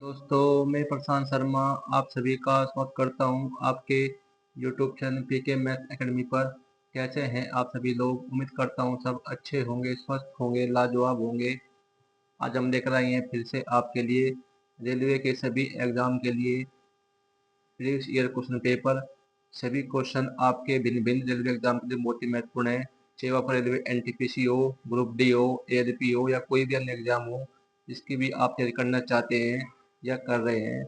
दोस्तों, मैं प्रशांत शर्मा आप सभी का स्वागत करता हूं आपके YouTube channel PK math academy पर। कैसे हैं आप सभी लोग? उम्मीद करता हूं सब अच्छे होंगे, स्वस्थ होंगे, लाजवाब होंगे। आज हम लेकर आए हैं फिर से आपके लिए रेलवे के सभी एग्जाम के लिए प्रीवियस ईयर क्वेश्चन पेपर। सभी क्वेश्चन आपके भिन्न भिन्न रेलवे एग्जाम के लिए बहुत ही महत्वपूर्ण है। चाहे वह रेलवे एनटीपीसी हो, ग्रुप डी हो, एएलपी हो या कोई भी अन्य एग्जाम हो, जिसकी भी आप तैयारी करना चाहते हैं या कर रहे हैं,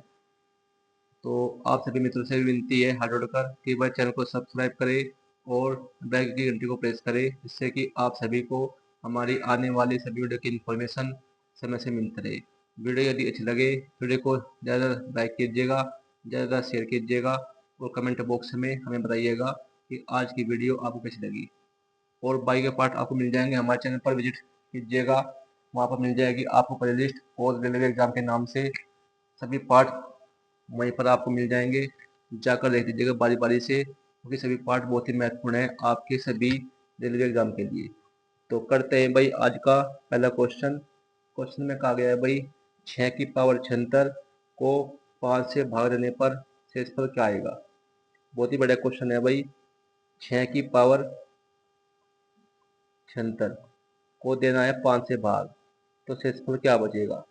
तो आप सभी मित्रों से विनती है हाथ जोड़कर कि वह चैनल को सब्सक्राइब करें और बेल की घंटी को प्रेस करें, जिससे कि आप सभी को हमारी आने वाली सभी वीडियो की इन्फॉर्मेशन समय से मिलती रहे। वीडियो यदि अच्छी लगे, वीडियो को ज़्यादा लाइक कीजिएगा, ज़्यादा शेयर कीजिएगा और कमेंट बॉक्स में हमें बताइएगा कि आज की वीडियो आपको कैसी लगी। और बाकी के पार्ट आपको मिल जाएंगे, हमारे चैनल पर विजिट कीजिएगा, वहाँ पर मिल जाएगी आपको प्ले लिस्ट और रेलवे एग्जाम के नाम से सभी पार्ट वहीं पर आपको मिल जाएंगे। जाकर देख लीजिएगा बारी बारी से, क्योंकि सभी पार्ट बहुत ही महत्वपूर्ण है आपके सभी रेलवे एग्जाम के लिए। तो करते हैं भाई आज का पहला क्वेश्चन। क्वेश्चन में कहा गया है भाई 6 की पावर 76 को 5 से भाग देने पर शेषफल क्या आएगा। बहुत ही बड़ा क्वेश्चन है भाई। 6 की पावर 76 को देना है 5 से भाग, तो शेषफल क्या बचेगा।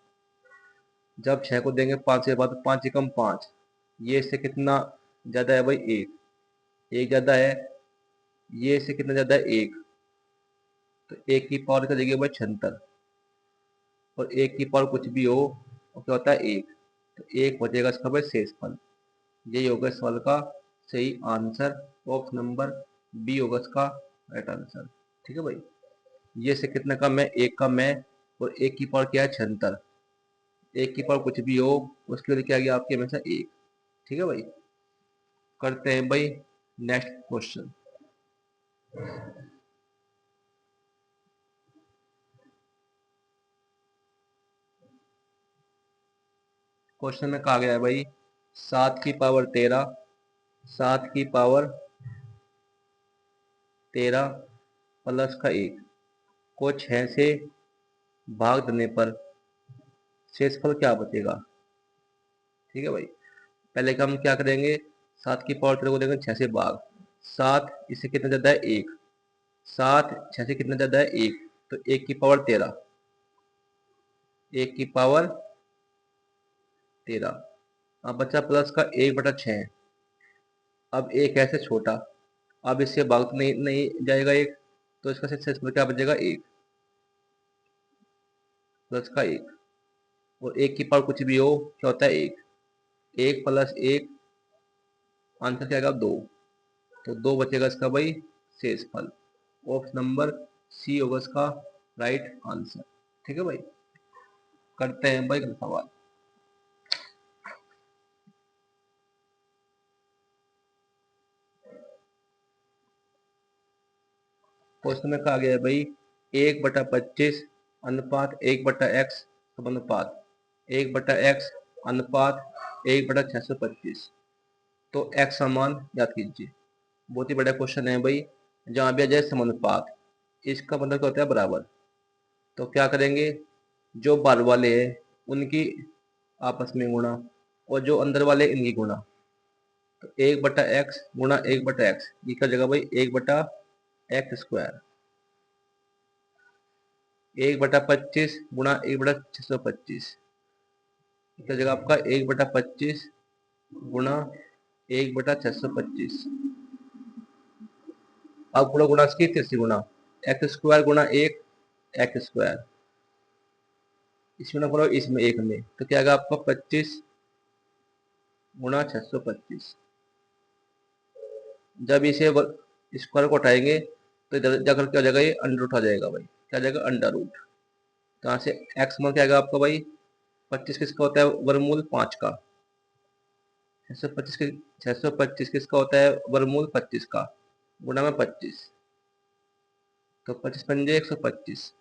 जब 6 को देंगे 5 से भाग तो 5 एकम 5, ये इससे कितना ज़्यादा है भाई? एक ज़्यादा है। ये इससे कितना ज़्यादा है? एक। तो एक की पावर का जगह भाई 76, और एक की पावर कुछ भी हो वो क्या होता है? एक। तो एक बचेगा इसका भाई शेषफल। यही होगा इस सवाल का सही आंसर। ऑप्शन नंबर बी होगा इसका राइट आंसर। ठीक है भाई। ये से कितना कम है? एक कम है। और एक की पावर क्या है? 76। एक की पावर कुछ भी हो उसके लिए क्या गया आपके हमेशा एक। ठीक है भाई। करते हैं भाई नेक्स्ट क्वेश्चन। क्वेश्चन में कहा गया है भाई 7 की पावर 13, 7 की पावर 13 प्लस का 1 को 6 से भाग देने पर शेषफल क्या बचेगा। ठीक है भाई। पहले का हम क्या करेंगे? 7 की पावर 13 को देंगे 6 से भाग। 7 इससे कितना ज़्यादा है? एक। 7 6 से कितना ज़्यादा है? एक। तो 1 की पावर 13, 1 की पावर 13। अब बचा प्लस का 1/6। अब एक ऐसे छोटा, अब इससे भाग तो नहीं जाएगा एक, तो इसका शेषफल क्या बचेगा? एक प्लस का 1। और 1 की पावर कुछ भी हो क्या होता है? एक। 1 प्लस 1 आंसर क्या आएगा? 2। तो 2 बचेगा इसका भाई शेषफल। ऑप्शन नंबर सी होगा इसका राइट आंसर। ठीक है भाई। करते हैं भाई अगला सवाल। क्वेश्चन में कहा गया है भाई 1/25 अनुपात 1/x समानुपात 1/x अनुपात 1/625। तो x समान याद कीजिए। बहुत ही बड़ा क्वेश्चन है भाई। जहाँ भी आ जाए समानुपात, इसका मतलब क्या होता है? बराबर। तो क्या करेंगे? जो बाहर वाले हैं उनकी आपस में गुणा, और जो अंदर वाले इनकी गुणा। तो 1/x गुणा 1/x, ये क्या जगह भाई? 1/x²। 1/25 गुणा 1/625, क्या जगह आपका? 1/25 गुणा 1/625। अब गुणा गुणा इसकी तीसरी गुणा, x² गुणा 1 x²। इसमें ना करो, इसमें एक में, तो क्या आएगा आपका? 25 गुणा 625। जब इसे स्क्वायर को उठाएंगे तो इधर जाकर क्या हो जाएगा? ये अंडर रूट आ जाएगा भाई। क्या जाएगा? Under root. तो यहाँ से एक्स मान क्या आएगा आपका भाई? 25 किसका होता है? वर्गमूल 5 का। 625 किसका होता है? वर्गमूल 25 का, गुणा में 25। तो 25 पंजे 125।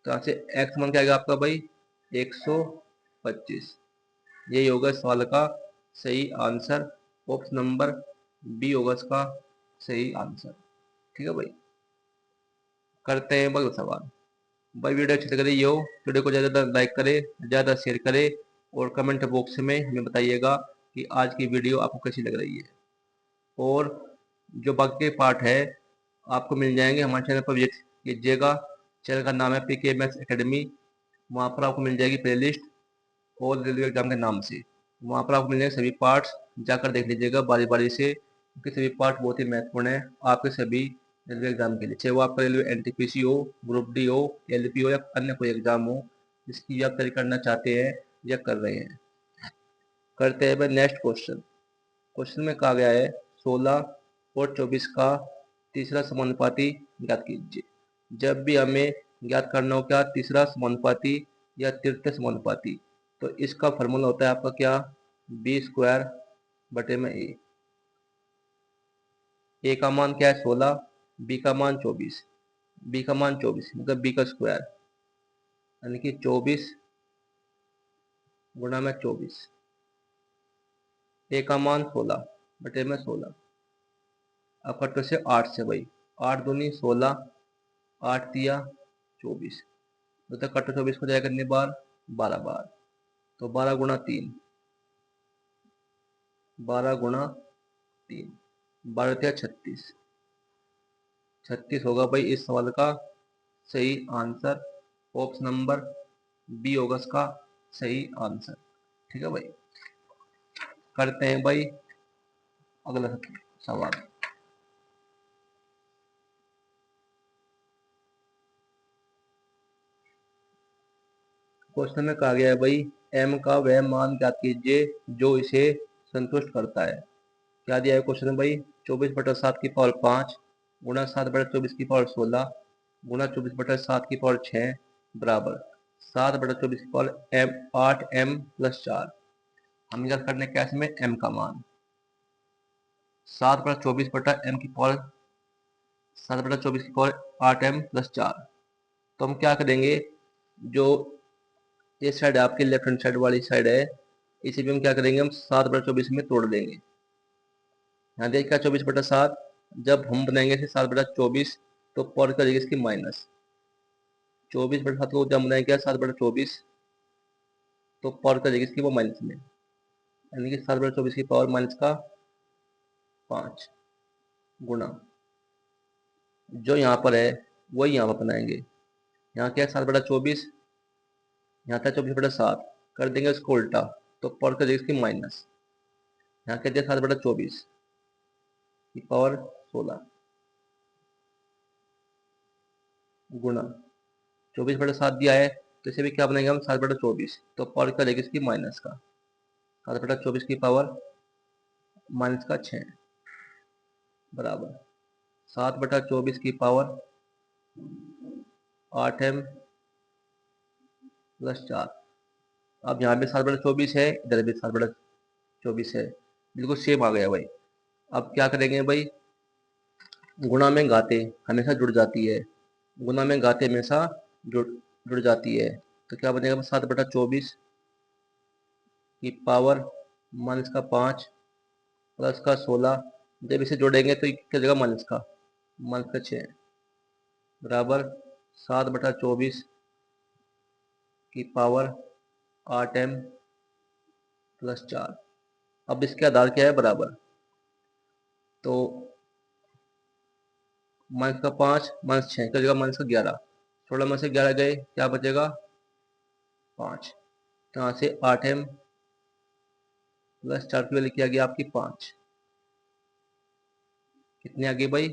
तो यहाँ से एक्स मान क्या आएगा आपका भाई? 125। यही होगा इस सवाल का सही आंसर। ऑप्शन नंबर बी होगा इसका सही आंसर। ठीक है भाई। करते हैं अगला सवाल। भाई वीडियो अच्छी लग रही हो, वीडियो को ज़्यादा लाइक करें, ज़्यादा शेयर करें और कमेंट बॉक्स में हमें बताइएगा कि आज की वीडियो आपको कैसी लग रही है। और जो बाकी के पार्ट है आपको मिल जाएंगे हमारे चैनल पर, विजिट कीजिएगा। चैनल का नाम है पीके मैथ्स एकेडमी। वहाँ पर आपको मिल जाएगी प्लेलिस्ट और रेलवे एग्जाम के नाम से। वहाँ पर आपको मिल जाएंगे सभी पार्ट्स, जाकर देख लीजिएगा बारी बारी से, क्योंकि सभी पार्ट बहुत ही महत्वपूर्ण है आपके सभी रेलवे एग्जाम के लिए, चाहे वो आपका रेलवे एनटीपीसी हो, ग्रुप डी हो, एलपी हो या अन्य कोई एग्जाम हो जिसकी आप तैयारी करना चाहते हैं या कर रहे हैं। करते हैं भाई नेक्स्ट क्वेश्चन। क्वेश्चन में कहा गया है 16 और 24 का तीसरा समानुपाती ज्ञात कीजिए। जब भी हमें ज्ञात करना हो क्या तीसरा समानुपाती या तृतीय समानुपाती, तो इसका फॉर्मूला होता है आपका क्या, बी स्क्वायर बटे में ए का मान क्या है 16, बी का मान 24, बी का मान 24 मतलब बी का स्क्वायर यानी कि 24 गुणा में 24, ए का मान 16 बटे में 16। अब कटो से 8 से भाई, 8 दूनी 16, 8 दिया 24, मतलब कटो 24 को जाएगा कितनी बार, 12 बार, तो 12 गुणा 3, 12 गुणा 3, 12 दिया 36, 36 होगा भाई इस सवाल का सही आंसर। ऑप्शन नंबर बी होगा इसका सही आंसर। ठीक है भाई, करते हैं भाई अगला सवाल। क्वेश्चन में कहा गया है भाई m का वह मान ज्ञात कीजिए जो इसे संतुष्ट करता है। क्या दिया है क्वेश्चन में भाई, 24/7 की पावर 5 गुणा 7/24 की पावर 16 गुणा 24/7 की पावर 6 बराबर 7/24 की पावर 8m प्लस 4। हम ज्ञात करने कैसे में m का मान 7/24 की पावर 7/24 की पावर 8m प्लस 4। तो हम क्या करेंगे, जो ये साइड आपकी लेफ्ट हैंड साइड वाली साइड है, इसी भी हम क्या करेंगे, हम 7/24 में तोड़ देंगे। यहाँ देखिए 24/7, जब हम बनाएंगे इसे 7/24 तो पावर करेगी इसकी माइनस, 24/7 को जब बनाएंगे 7/24 तो पावर करेगी इसकी वो माइनस में, यानी कि 7/24 की पावर माइनस का 5 गुणा जो यहाँ पर है वही यहाँ पर बनाएंगे। यहाँ क्या है 7/24, यहाँ था 24/7, कर देंगे उसको उल्टा तो पावर करेगी इसकी माइनस। यहाँ क्या दिया 7/24 की पावर 16 गुणा 24/7 दिया है, तो इसे भी क्या बनाएंगे हम 7/24 तो पावर क्या देगी इसकी माइनस का, 7/24 की पावर माइनस का 6 बराबर 7/24 की पावर 8m प्लस 4। अब यहाँ पे 7/24 है, इधर भी 7/24 है, बिल्कुल सेम आ गया भाई। अब क्या करेंगे भाई, गुणा में घाते हमेशा जुड़ जाती है, गुणा में घाते हमेशा जुड़ जुड़ जाती है, तो क्या बनेगा 7/24 की पावर माइनस का 5 प्लस का 16, जब इसे जोड़ेंगे तो क्या जगह माइनस का 6 बराबर 7/24 की पावर 8m प्लस 4। अब इसके आधार क्या है बराबर, तो माइनस का 5 माइनस 6 क्या जगह माइनस का 11, 16 में से 11 गए क्या बचेगा 5, तो यहाँ से 8m प्लस 4 की वैल्यू क्या आ गई आपकी 5, कितनी आ गई भाई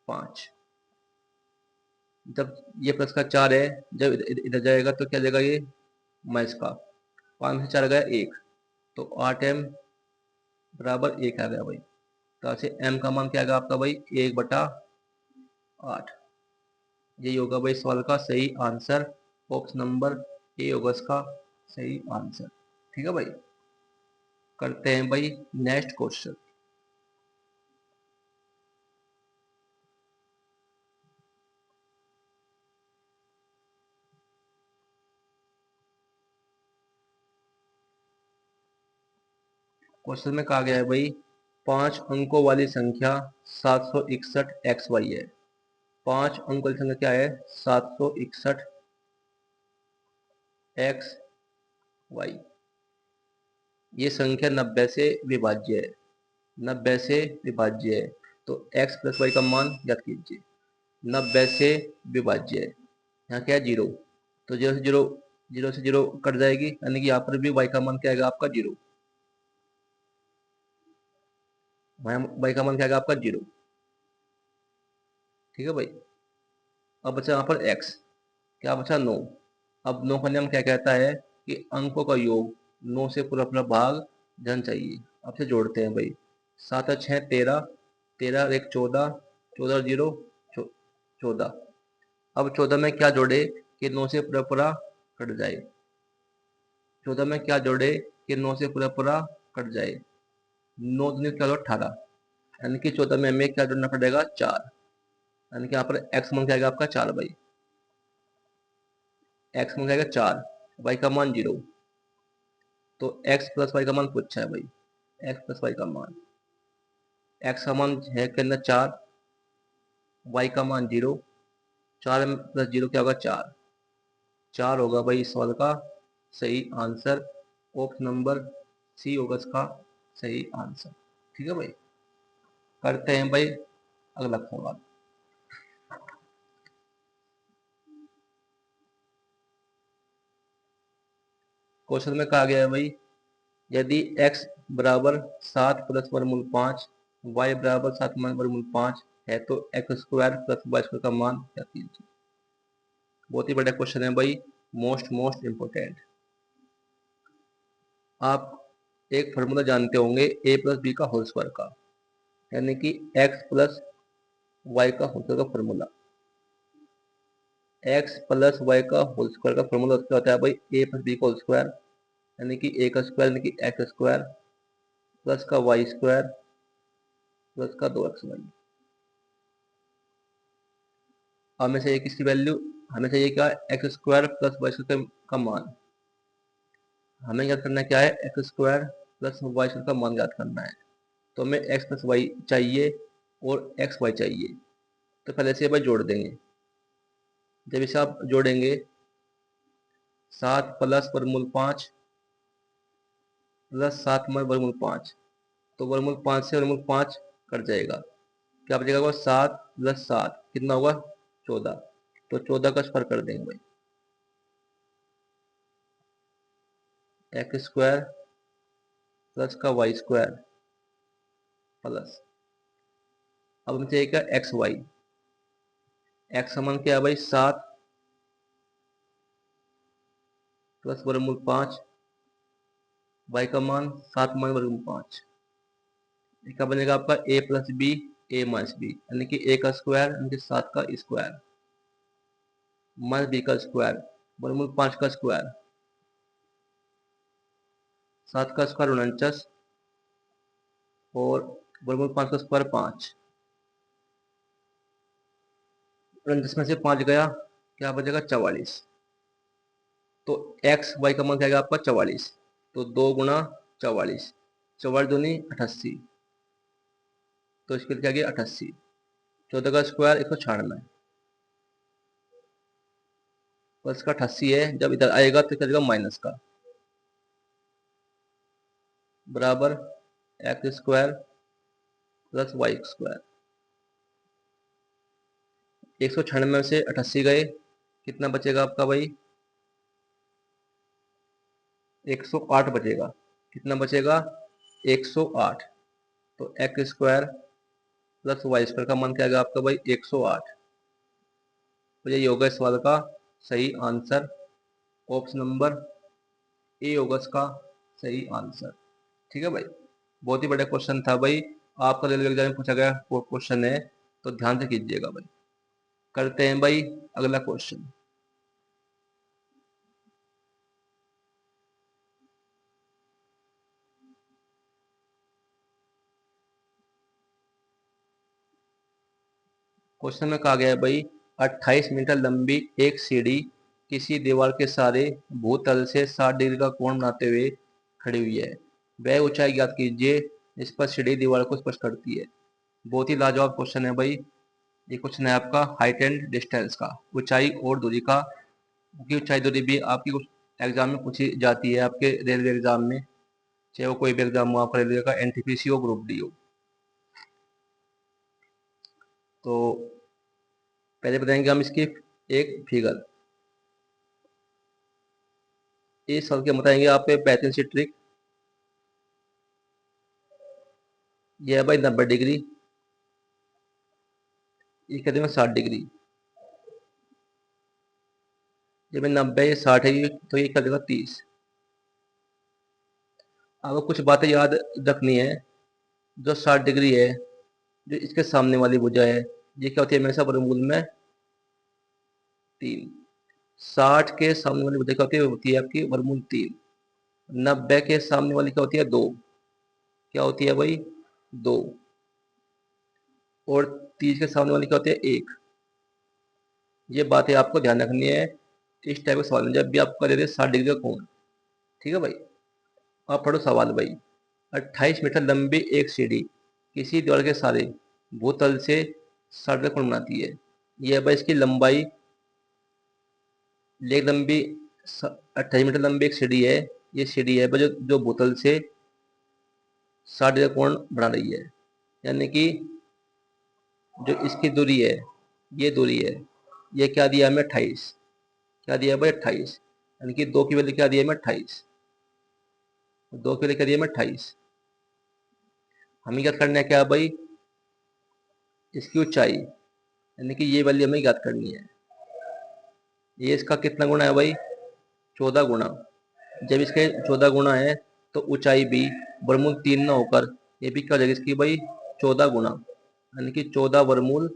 5। जब ये प्लस का 4 है, जब इधर जाएगा तो क्या जाएगा ये माइनस का, 5 में से 4 गया 1, तो 8m बराबर 1 आ गया भाई। तो से m का मान क्या आएगा आपका भाई 1/8। यही होगा भाई सवाल का सही आंसर। ऑप्शन नंबर ए होगा इसका सही आंसर। ठीक है भाई, करते हैं भाई नेक्स्ट क्वेश्चन। क्वेश्चन में कहा गया है भाई 5 अंकों वाली संख्या 761 एक्स वाई है। 5 अंकों वाली संख्या क्या है 761 एक्स वाई। ये संख्या 90 से विभाज्य है, 90 से विभाज्य है। तो x प्लस वाई का मान याद कीजिए, 90 से विभाज्य है। यहाँ क्या है, 0। तो 0 से 0, 0 से 0 कट जाएगी, यानी कि यहाँ पर भी y का मान क्या आएगा आपका 0। y का मान क्या आएगा आपका 0। ठीक है भाई। अब बचा यहाँ पर x, क्या बचा 9। अब 9 का नियम क्या कहता है कि अंकों का योग 9 से पूरा पूरा भाग धन चाहिए। अब से जोड़ते हैं भाई, 7 और 6 13, 13 और 1 14, 14 और 0 14। अब 14 में क्या जोड़े कि 9 से पूरा पूरा कट जाए। 14 में क्या जोड़े कि 9 से पूरा पूरा कट जाए। 9 दूनी क्या 18, यानी कि 14 में हमें क्या जोड़ना पड़ेगा 4, यानी कि यहाँ पर x मान क्या आएगा आपका 4 भाई। x मान क्या आएगा 4, y का मान 0। तो x प्लस वाई का मान पूछा है भाई, x प्लस वाई का मान, x का मान है के अंदर 4, y का मान 0, 4 प्लस 0 क्या होगा 4, 4 होगा भाई इस सवाल का सही आंसर। ऑप्शन नंबर सी होगा इसका सही आंसर। ठीक है भाई, करते हैं भाई अगला सवाल। क्वेश्चन में कहा गया है भाई, यदि x बराबर 7 प्लस वर्गमूल 5, y बराबर 7 वर्गमूल 5 है तो x square plus Y square का मान क्या कीजिए। बहुत ही बड़ा क्वेश्चन है भाई, मोस्ट इम्पोर्टेंट। आप एक फॉर्मूला जानते होंगे a प्लस बी का होल स्क्वायर का, यानी कि x प्लस वाई का होल स्क्वायर का फॉर्मूला। x प्लस वाई का होल स्क्वायर का फॉर्मूला क्या होता है भाई, a प्लस बी का होल स्क्वायर, यानी कि a का स्क्वायर यानी कि x स्क्वायर प्लस का वाई स्क्वायर प्लस का 2xy। हमें चाहिए किसकी वैल्यू, हमें चाहिए क्या, X square plus Y square का मान। हमें याद करना क्या है, X square plus Y square का मान याद करना है। तो हमें एक्स प्लस वाई चाहिए और एक्स वाई चाहिए। तो पहले से भाई जोड़ देंगे। जब इसे आप जोड़ेंगे 7 प्लस वर्गमूल 5 प्लस 7 वर्गमूल 5, तो वर्गमूल 5 से वर्गमूल 5 कट जाएगा, क्या बचेगा 7 प्लस 7 कितना होगा 14। तो 14 का स्क्वायर कर देंगे भाई, एक्स स्क्वायर प्लस का वाई स्क्वायर प्लस, अब हम चाहिए क्या एक्स वाई। एक्स समान क्या है भाई 7 प्लस वर्गमूल 5, वाई का मान 7 मान वर्गमूल 5। क्या बनेगा आपका a plus B, A minus B, यानी कि a का स्क्वायर यानी कि 7 का स्क्वायर माइनस बी का स्क्वायर वर्गमूल 5 का स्क्वायर। 7 का स्क्वायर 49 और वर्गमूल 5 का स्क्वायर 5। 49 में से 5 गया, क्या बचेगा 44। तो एक्स वाई का मान क्या आएगा आपका 44। तो 2 गुना 44, 44 दूनी 88, तो इसके लिए क्या गया 88। 14 का स्क्वायर 196 प्लस का 88 है, जब इधर आएगा तो क्या माइनस का, बराबर X square plus Y square. 196 में से 88 गए, कितना बचेगा आपका भाई 108 बचेगा। कितना बचेगा 108। तो X square plus Y square का मान क्या आएगा आपका भाई 108। तो ये होगा इस सवाल का सही आंसर। ऑप्शन नंबर ए होगा इसका सही आंसर। ठीक है भाई, बहुत ही बड़ा क्वेश्चन था भाई, आपका रेलवे एग्जाम में पूछा गया क्वेश्चन है, तो ध्यान से कीजिएगा भाई। करते हैं भाई अगला क्वेश्चन। क्वेश्चन में कहा गया है भाई, 28 मीटर लंबी एक सीढ़ी किसी दीवार के सारे भूतल से 60 डिग्री का कोण बनाते हुए खड़ी हुई है। वह ऊंचाई ज्ञात कीजिए इस पर सीढ़ी दीवार को स्पर्श करती है। बहुत ही लाजवाब क्वेश्चन है भाई। ये क्वेश्चन है आपका हाइट एंड डिस्टेंस का, ऊंचाई और दूरी का। क्योंकि ऊंचाई दूरी भी आपकी एग्जाम में पूछी जाती है, आपके रेलवे एग्जाम में चाहे वो कोई भी एग्जाम हो आपका रेलवे का, एनटीपीसी हो, ग्रुप डी हो। तो पहले बताएंगे हम इसकी एक फिगर। इस सवाल के बताएंगे आप पे बेहतरीन सी ट्रिक। ये है भाई 90 डिग्री, ये कहते हैं 60 डिग्री। जब 90 60 है तो ये क्या देगा 30। आपको कुछ बातें याद रखनी है। जो 60 डिग्री है, जो इसके सामने वाली भुजा है, ये क्या होती है हमेशा वर्गमूल में 3। 60 के सामने वाली भुजा क्या होती है आपकी वर्गमूल 3। 90 के सामने वाली क्या होती है 2। क्या होती है भाई 2। और 30 के सामने वाली क्या होती है 1। ये बातें आपको ध्यान रखनी है इस टाइप के सवाल में जब भी आपको दे दे 60 डिग्री का कोण। ठीक है भाई। आप पढ़ो सवाल भाई। 28 मीटर लंबी एक सीढ़ी किसी दीवार के सारे भूतल से 60 कोण बनाती है। यह भाई इसकी लंबाई, लेक लंबी 28 मीटर लंबी एक सीढ़ी है। ये सीढ़ी है भाई जो भूतल से 60 कोण बना रही है। यानी कि जो इसकी दूरी है, ये दूरी है, ये क्या दिया हमें 28। क्या दिया है भाई 28। यानी कि 2 की वैल्यू क्या दिया है हमें 28। 2 की वैल्यू क्या दिया है हमें 28। हमें क्या करना है क्या भाई, इसकी ऊंचाई, यानी कि ये वैल्यू हमें याद करनी है। ये इसका कितना गुना है भाई 14 गुना। जब इसके 14 गुना है तो ऊंचाई भी वर्गमूल 3 ना होकर ये भी क्या हो जाएगी इसकी भाई 14 गुना, यानी कि 14 वर्गमूल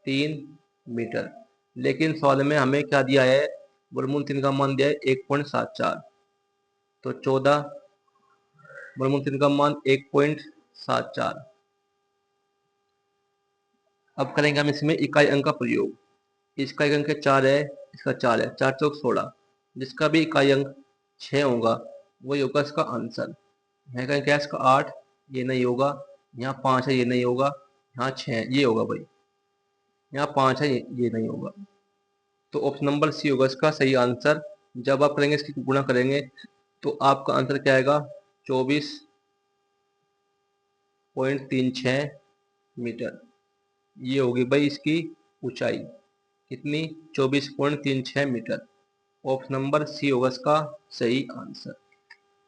3 मीटर। लेकिन सवाल में हमें क्या दिया है, वर्गमूल 3 का मान दिया है 1.74। तो 14 वर्गमूल 3 का मान 1.74। अब करेंगे हम इसमें इकाई अंक का प्रयोग। इसका इकाई अंक 4 है, इसका 4 है, 4 चौक 16। जिसका भी इकाई अंक 6 होगा वही होगा इसका आंसर। यहाँ का क्या है इसका 8, ये नहीं होगा। यहाँ 5 है, ये नहीं होगा। यहाँ 6 है, ये होगा भाई। यहाँ 5 है, ये नहीं होगा। तो ऑप्शन नंबर सी होगा इसका सही आंसर। जब आप करेंगे इसकी गुणा करेंगे तो आपका आंसर क्या आएगा 24.36 मीटर। ये होगी भाई इसकी ऊंचाई। कितनी 24.36 मीटर। ऑप्शन नंबर सी होगा इसका सही आंसर।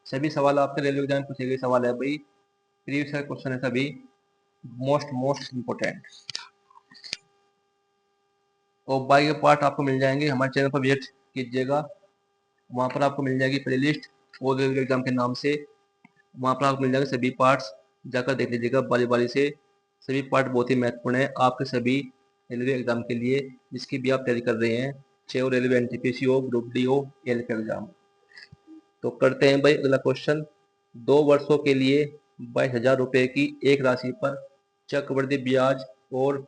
सभी सवाल आपके रेलवे एग्जाम में पूछे गए सवाल है भाई, प्रीवियस क्वेश्चन है सभी, मोस्ट इम्पोर्टेंट। और बाकी के पार्ट आपको मिल जाएंगे हमारे चैनल पर, विजिट कीजिएगा। वहाँ पर आपको मिल जाएगी प्ले लिस्ट और रेलवे एग्जाम के नाम से। वहाँ पर आपको मिल जाएंगे सभी पार्ट्स, जाकर देख लीजिएगा बारी बारी से। सभी पार्ट बहुत ही महत्वपूर्ण है आपके सभी रेलवे एग्जाम के लिए, जिसकी भी आप तैयारी कर रहे हैं, चाहे वो रेलवे एनटीपीसी हो, ग्रुप डी हो, एल का एग्जाम। तो करते हैं भाई अगला क्वेश्चन। 2 वर्षों के लिए 22,000 रुपये की एक राशि पर चक्रवृद्धि ब्याज और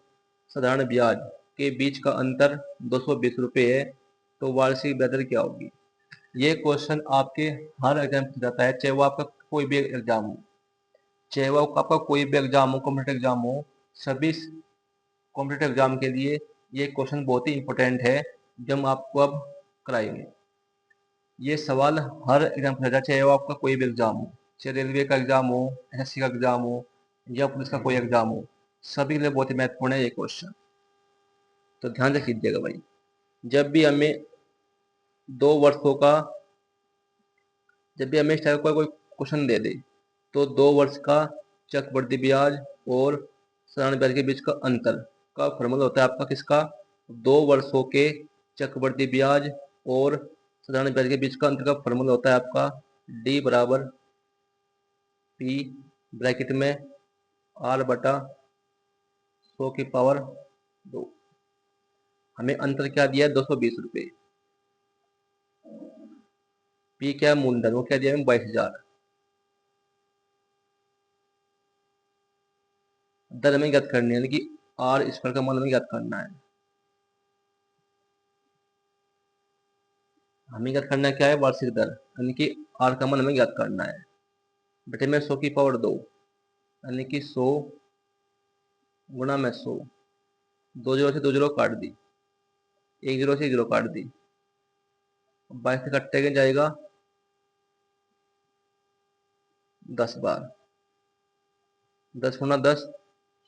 साधारण ब्याज के बीच का अंतर 220 रुपये है, तो वार्षिक ब्याज क्या होगी। ये क्वेश्चन आपके हर एग्जाम में जाता है, चाहे वो आपका कोई भी एग्जाम हो, चाहे वो आपका कोई भी एग्जाम हो, कॉम्पिटेटिव एग्जाम हो। सभी कॉम्पिटेटिव एग्जाम के लिए ये क्वेश्चन बहुत ही इंपॉर्टेंट है जो हम आपको अब कराएंगे। ये सवाल हर एग्जाम में चाहे वो आपका कोई भी एग्जाम हो, चाहे रेलवे का एग्जाम हो, एसएससी का एग्जाम हो, या पुलिस का कोई एग्जाम हो, सभी के लिए बहुत ही महत्वपूर्ण है ये क्वेश्चन। तो ध्यान से कीजिएगा भाई। जब भी हमें 2 वर्षों का, जब भी हमें इस टाइप का कोई क्वेश्चन दे दे तो 2 वर्ष का चक्रवृद्धि ब्याज और साधारण ब्याज के बीच का अंतर का फॉर्मूला होता है आपका किसका, 2 वर्षों के चक्रवृद्धि ब्याज और साधारण ब्याज के बीच का अंतर का फॉर्मूला होता है आपका डी बराबर पी ब्रैकेट में आर बटा 100 की पावर 2। हमें अंतर क्या दिया है 220 रुपये। पी क्या मूलधन, वो क्या दिया हमें 22,000। दर हमें ज्ञात करनी है, यानी कि आर स्क्वायर का मान हमें ज्ञात करना है। हमें ज्ञात करना क्या है वार्षिक दर, यानी कि आर का मान हमें ज्ञात करना है। बेटे में 100 की पावर 2, यानी कि 100 गुणा में 100। 2 जीरो से 2 जीरो काट दी, 1 जीरो से 1 जीरो काट दी, 22 से कटते के जाएगा 10 बार, 10 गुना 10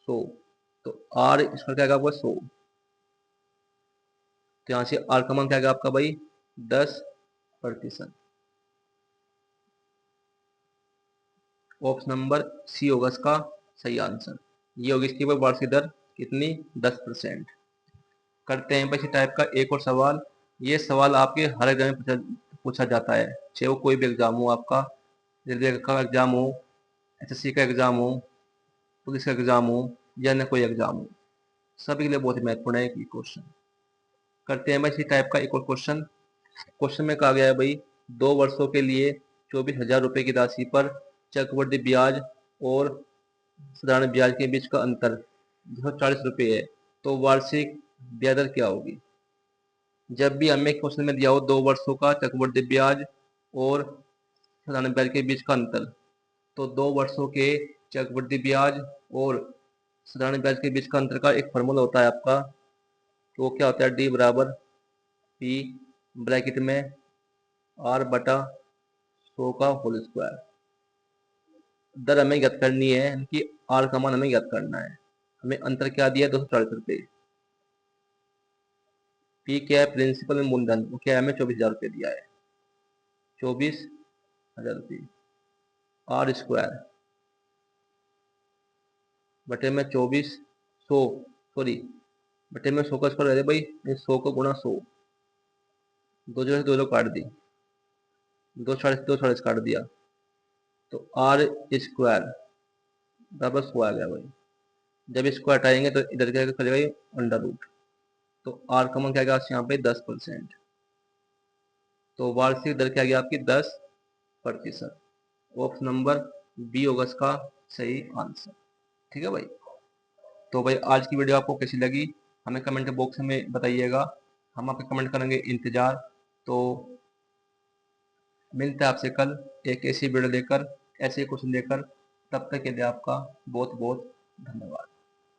100, तो आर इसका क्या आएगा आपका 100। तो यहाँ से आर का मान क्या आएगा आपका भाई 10%। ऑप्शन नंबर सी होगा इसका सही आंसर। ये होगी इसकी वार्षिक दर कितनी 10%। करते हैं इसी टाइप का एक और सवाल। ये सवाल आपके हर एग्जाम में पूछा जाता है, चाहे वो कोई भी एग्जाम हो आपका, रेलवे का एग्जाम हो, एसएससी का एग्जाम हो, पुलिस का एग्जाम हो या अन्य कोई एग्जाम हो, सभी के लिए बहुत ही महत्वपूर्ण है ये क्वेश्चन। करते हैं इसी टाइप का एक और क्वेश्चन। क्वेश्चन में कहा गया है भाई 2 वर्षों के लिए 24,000 रुपए की राशि पर चक्रवृद्धि ब्याज और साधारण ब्याज के बीच का अंतर 240 रुपये है, तो वार्षिक ब्याज दर क्या होगी। जब भी हमें क्वेश्चन में दिया हो 2 वर्षों का चक्रवृद्धि ब्याज और साधारण ब्याज के बीच का अंतर, तो 2 वर्षों के चक्रवृद्धि ब्याज और साधारण ब्याज के बीच का अंतर का एक फॉर्मूला होता है आपका, तो वो क्या होता है डी बराबर पी ब्रैकेट में आर बटा 100 का होल स्क्वायर। दर हमें ज्ञात करनी है, यानी कि आर का मान हमें ज्ञात करना है। हमें अंतर क्या दिया है 240 रुपये। पी क्या है प्रिंसिपल में मूलधन, वो क्या है हमें 24,000 रुपये दिया है, 24,000 रुपये। आर स्क्वायर बटे में 2400, सॉरी बटे में 100 का स्क्वायर है भाई, 100 को गुणा 100, दो जगह से 2 काट दी, 240 काट दिया, तो आर स्क्वायर बराबर 100 आ गया भाई। जब इसको हटाएंगे तो इधर क्या करेगा अंडर रूट, तो आर का मान क्या आएगा यहाँ पे 10%। तो वार्षिक दर क्या गया आपकी 10%। ऑप्शन नंबर बी होगा इसका सही आंसर। ठीक है भाई। तो भाई आज की वीडियो आपको कैसी लगी हमें कमेंट बॉक्स में बताइएगा, हम आपके कमेंट करेंगे इंतजार। तो मिलते हैं आपसे कल एक ऐसी वीडियो लेकर, ऐसे क्वेश्चन लेकर। तब तक के लिए आपका बहुत बहुत धन्यवाद।